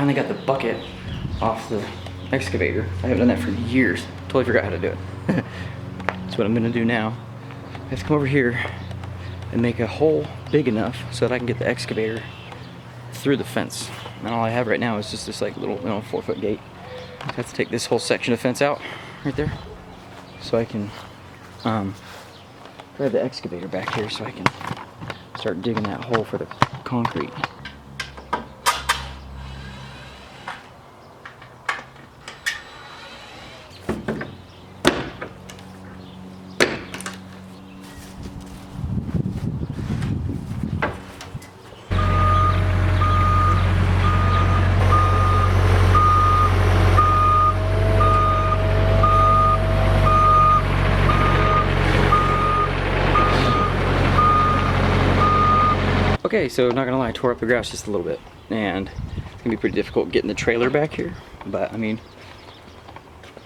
finally got the bucket off the excavator. I haven't done that for years. Totally forgot how to do it. That's what I'm gonna do now. I have to come over here and make a hole big enough so that I can get the excavator through the fence. And all I have right now is just this like little 4-foot gate. I have to take this whole section of fence out right there so I can drive the excavator back here so I can start digging that hole for the concrete. Okay, so not gonna lie, I tore up the grass just a little bit, and it's gonna be pretty difficult getting the trailer back here. But I mean,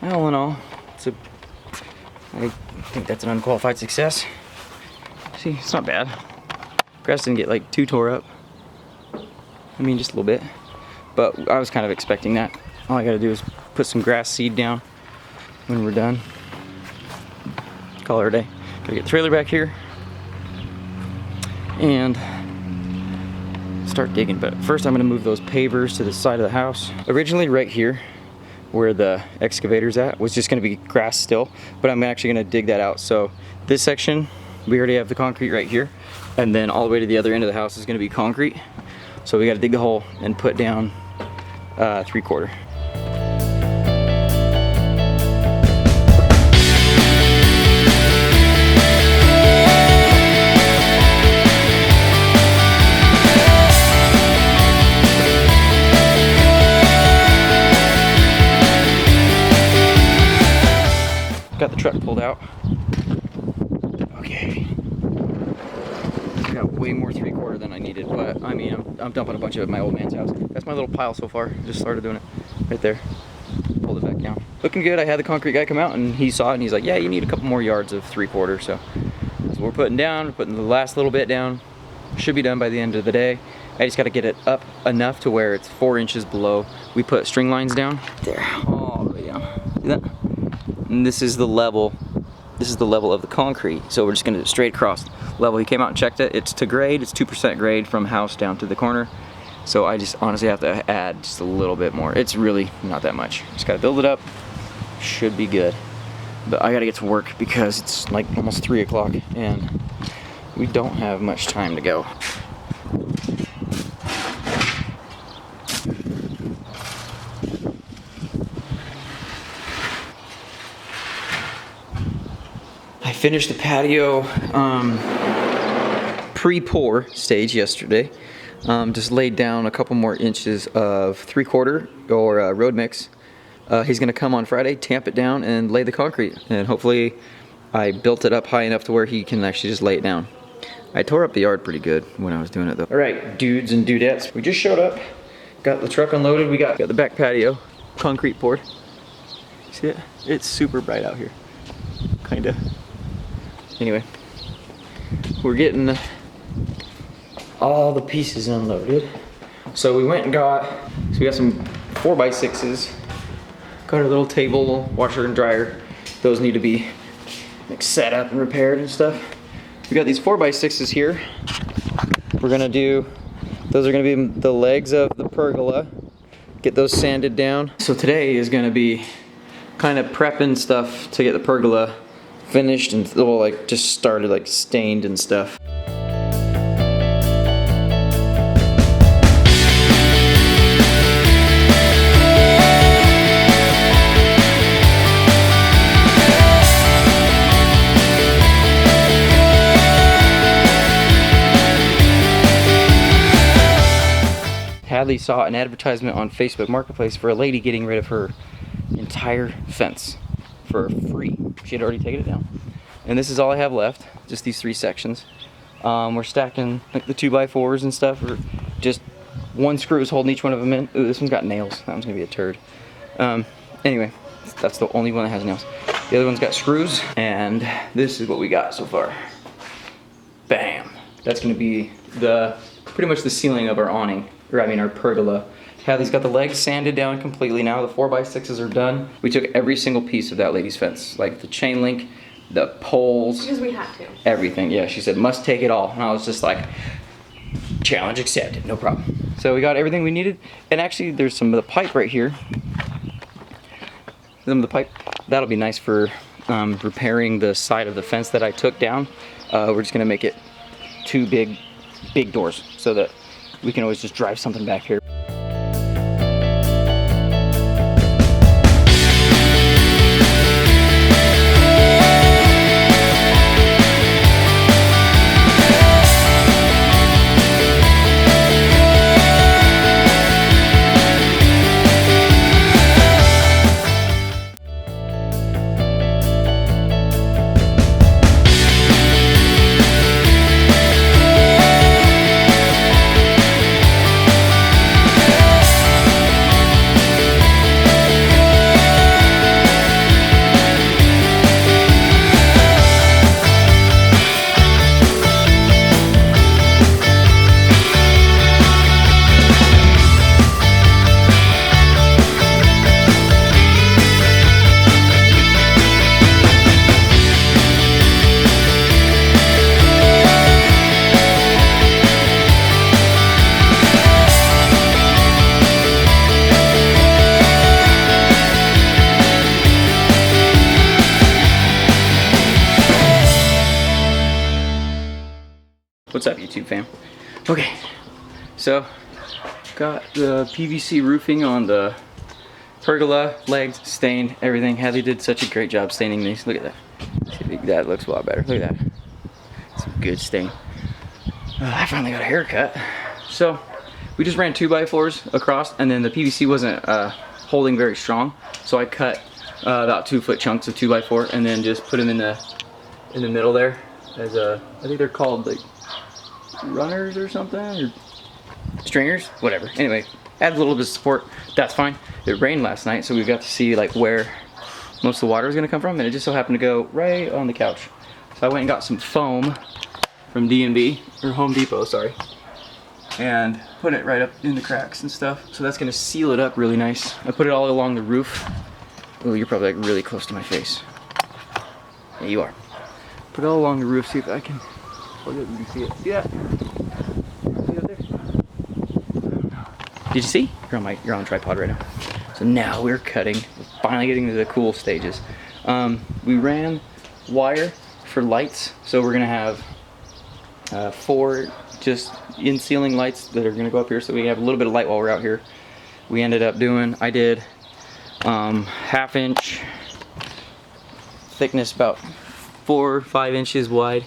all in all, I think that's an unqualified success. See, it's not bad. Grass didn't get like too tore up. I mean, just a little bit. But I was kind of expecting that. All I gotta do is put some grass seed down when we're done. Call it a day. Gotta get the trailer back here and start digging. But first I'm gonna move those pavers to the side of the house. Originally right here where the excavator's at was just gonna be grass still, but I'm actually gonna dig that out. So this section, we already have the concrete right here, and then all the way to the other end of the house is gonna be concrete. So we gotta dig the hole and put down 3/4. Got the truck pulled out. Okay. I got way more 3/4 than I needed, but I mean, I'm dumping a bunch of it at my old man's house. That's my little pile so far. Just started doing it right there. Pulled it back down. Looking good. I had the concrete guy come out and he saw it and he's like, yeah, you need a couple more yards of 3/4. So that's what we're putting down. We're putting the last little bit down. Should be done by the end of the day. I just got to get it up enough to where it's 4 inches below. We put string lines down there, all the way down. See that? And this is the level. This is the level of the concrete. So we're just gonna do it straight across level. He came out and checked it. It's to grade. It's 2% grade from house down to the corner. So I just honestly have to add just a little bit more. It's really not that much. Just gotta build it up. Should be good. But I gotta get to work because it's like almost 3 o'clock and we don't have much time to go. I finished the patio pre-pour stage yesterday. Just laid down a couple more inches of 3/4 or road mix. He's gonna come on Friday, tamp it down, and lay the concrete. And hopefully I built it up high enough to where he can actually just lay it down. I tore up the yard pretty good when I was doing it though. All right, dudes and dudettes, we just showed up. Got the truck unloaded. We got the back patio concrete poured. See it? It's super bright out here. Kinda. Anyway, we're getting all the pieces unloaded. So we went and got some 4x6s. Got our little table, washer and dryer. Those need to be like set up and repaired and stuff. We got these 4x6s here. We're gonna do, those are gonna be the legs of the pergola. Get those sanded down. So today is gonna be kind of prepping stuff to get the pergola finished and well, like just started like stained and stuff. Hadley saw an advertisement on Facebook Marketplace for a lady getting rid of her entire fence for free. She had already taken it down. And this is all I have left, just these 3 sections. We're stacking like the 2x4s and stuff, or just one screw is holding each one of them in. Ooh, this one's got nails. That one's gonna be a turd. Anyway, that's the only one that has nails. The other one's got screws, and this is what we got so far. Bam. That's gonna be pretty much the ceiling of our awning, or I mean our pergola Hadley's got the legs sanded down completely now. The 4x6s are done. We took every single piece of that lady's fence, like the chain link, the poles. Because we had to. Everything, yeah. She said, must take it all. And I was just like, challenge accepted, no problem. So we got everything we needed. And actually, there's some of the pipe right here. Some of the pipe. That'll be nice for repairing the side of the fence that I took down. We're just gonna make it 2 big doors so that we can always just drive something back here. What's up, YouTube fam? Okay, so got the PVC roofing on the pergola, legs stained, everything. Hadley did such a great job staining these. Look at that. See, that looks a lot better. Look at that. It's a good stain. I finally got a haircut. So we just ran 2x4s across, and then the PVC wasn't holding very strong, so I cut about 2-foot chunks of 2x4 and then just put them in the middle there as a, I think they're called like runners or something, or stringers, whatever. Anyway, add a little bit of support. That's fine. It rained last night, so we got to see like where most of the water was gonna come from, and it just so happened to go right on the couch. So I went and got some foam from D&B, or Home Depot, sorry, and put it right up in the cracks and stuff. So that's gonna seal it up really nice. I put it all along the roof. Oh, you're probably like really close to my face. Yeah, you are. Put it all along the roof. See if I can. Oh, you can see it. See that? See it up there? Did you see? You're on tripod right now. So now we're cutting. We're finally getting to the cool stages. We ran wire for lights, so we're gonna have 4 just in-ceiling lights that are gonna go up here, so we have a little bit of light while we're out here. We ended up doing, I did 1/2 inch thickness, about 4 or 5 inches wide,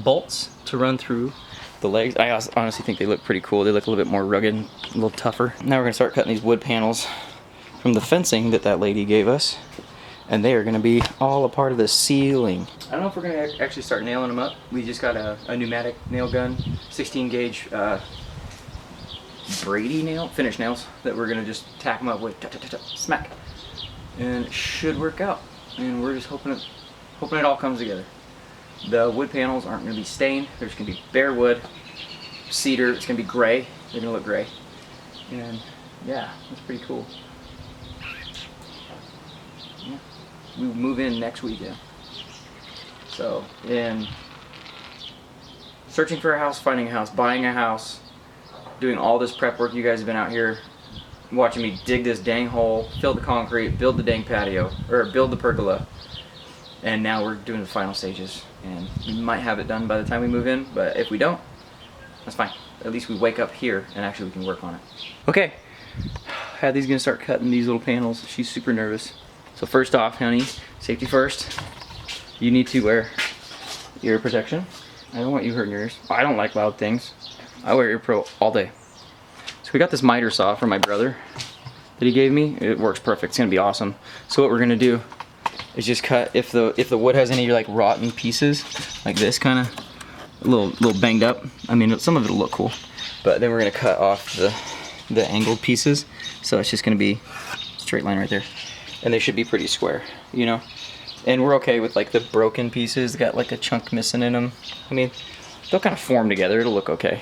bolts to run through the legs. I honestly think they look pretty cool. They look a little bit more rugged, a little tougher. Now we're gonna start cutting these wood panels from the fencing that lady gave us, and they are gonna be all a part of the ceiling. I don't know if we're gonna actually start nailing them up. We just got a pneumatic nail gun, 16 gauge Brady nail, finish nails, that we're gonna just tack them up with, smack, and it should work out. And we're just hoping it all comes together. The wood panels aren't gonna be stained. There's gonna be bare wood, cedar. It's gonna be gray. They're gonna look gray, and yeah, that's pretty cool. Yeah. We move in next weekend. So, in searching for a house, finding a house, buying a house, doing all this prep work, you guys have been out here watching me dig this dang hole, fill the concrete, build the dang patio, or build the pergola, and now we're doing the final stages. And we might have it done by the time we move in, but if we don't, that's fine. At least we wake up here and actually we can work on it. Okay, Hadley's gonna start cutting these little panels. She's super nervous. So first off, honey, safety first. You need to wear ear protection. I don't want you hurting your ears. I don't like loud things. I wear ear pro all day. So we got this miter saw from my brother that he gave me. It works perfect. It's gonna be awesome. So what we're gonna do is just cut, if the wood has any like rotten pieces, like this kind of a little banged up. I mean, some of it'll look cool, but then we're gonna cut off the angled pieces. So it's just gonna be straight line right there, and they should be pretty square, you know. And we're okay with like the broken pieces, got like a chunk missing in them. I mean, they'll kind of form together. It'll look okay.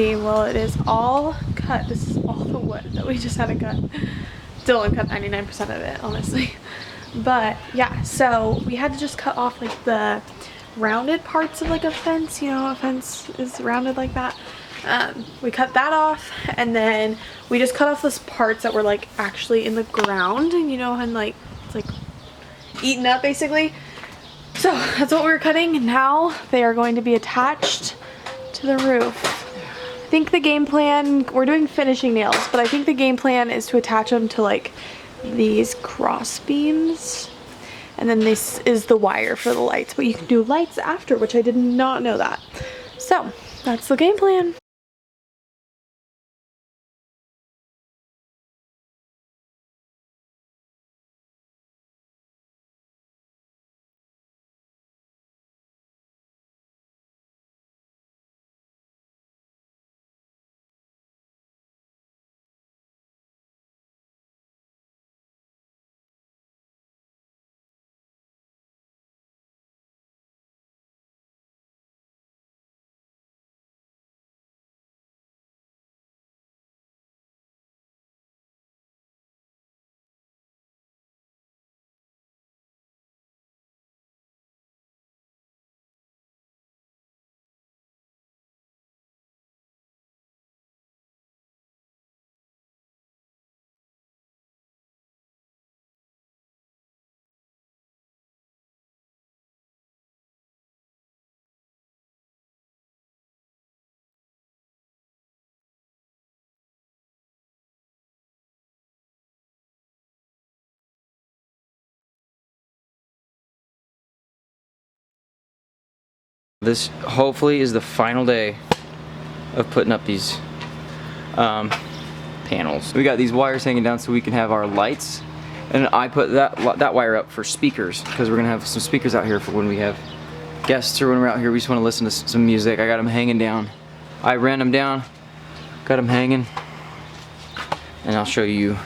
LED. Well, it is all cut. This is all the wood that we just had to cut. Dylan cut 99% of it, honestly. But yeah, so we had to just cut off like the rounded parts of like a fence. You know, a fence is rounded like that. We cut that off, and then we just cut off those parts that were like actually in the ground, and you know, and like it's like eaten up basically. So that's what we were cutting, and now they are going to be attached to the roof. I think the game plan, we're doing finishing nails, but I think the game plan is to attach them to like these cross beams, and then this is the wire for the lights, but you can do lights after, which I did not know that. So that's the game plan. This hopefully is the final day of putting up these panels. We got these wires hanging down so we can have our lights, and I put that wire up for speakers because we're gonna have some speakers out here for when we have guests or when we're out here we just want to listen to some music. I got them hanging down. I ran them down, got them hanging, and I'll show you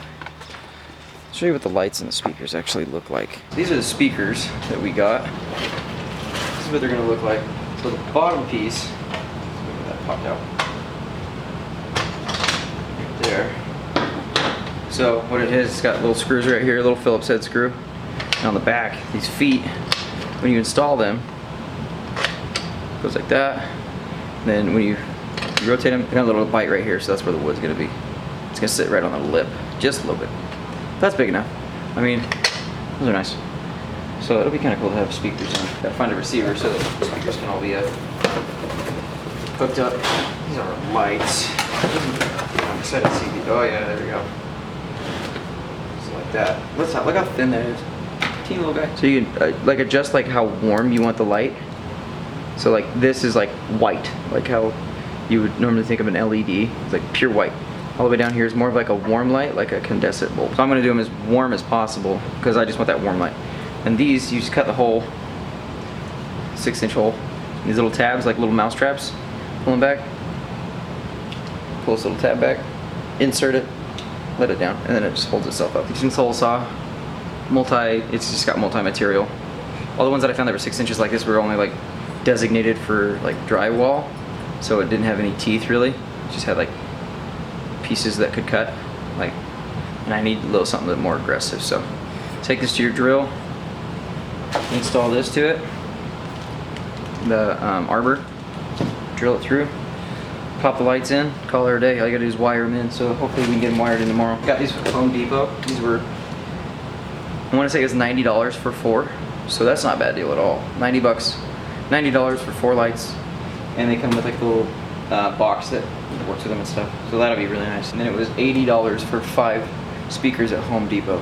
what the lights and the speakers actually look like. These are the speakers that we got. This is what they're gonna look like. So the bottom piece, that popped out right there. So what it is, it's got little screws right here, a little Phillips head screw. And on the back, these feet, when you install them, it goes like that. And then when you rotate them, they got a little bite right here, so that's where the wood's gonna be. It's gonna sit right on the lip, just a little bit. That's big enough. I mean, those are nice. So it'll be kind of cool to have speakers on. Gotta find a receiver so that the speakers can all be hooked up. These are our lights. I'm excited to see these. Oh yeah, there we go. Just like that. Look how thin that is. Teeny little guy. So you can like adjust like how warm you want the light. So like this is like white, like how you would normally think of an LED. It's like pure white. All the way down here is more of like a warm light, like a incandescent bulb. So I'm gonna do them as warm as possible because I just want that warm light. And these, you just cut the hole, 6-inch hole. These little tabs, like little mouse traps, pull them back, pull this little tab back, insert it, let it down, and then it just holds itself up. Kitchen sole saw, it's just got multi-material. All the ones that I found that were 6 inches like this were only like designated for like drywall, so it didn't have any teeth really. It just had like pieces that could cut, like, and I need a little something a little more aggressive. So take this to your drill, install this to it, the arbor, drill it through, pop the lights in, call it a day. All you gotta do is wire them in, so hopefully we can get them wired in tomorrow. Got these from Home Depot. These were, I wanna say it was $90 for 4, so that's not a bad deal at all. 90 bucks, $90 for 4 lights, and they come with like a little box that works with them and stuff, so that'll be really nice. And then it was $80 for 5 speakers at Home Depot.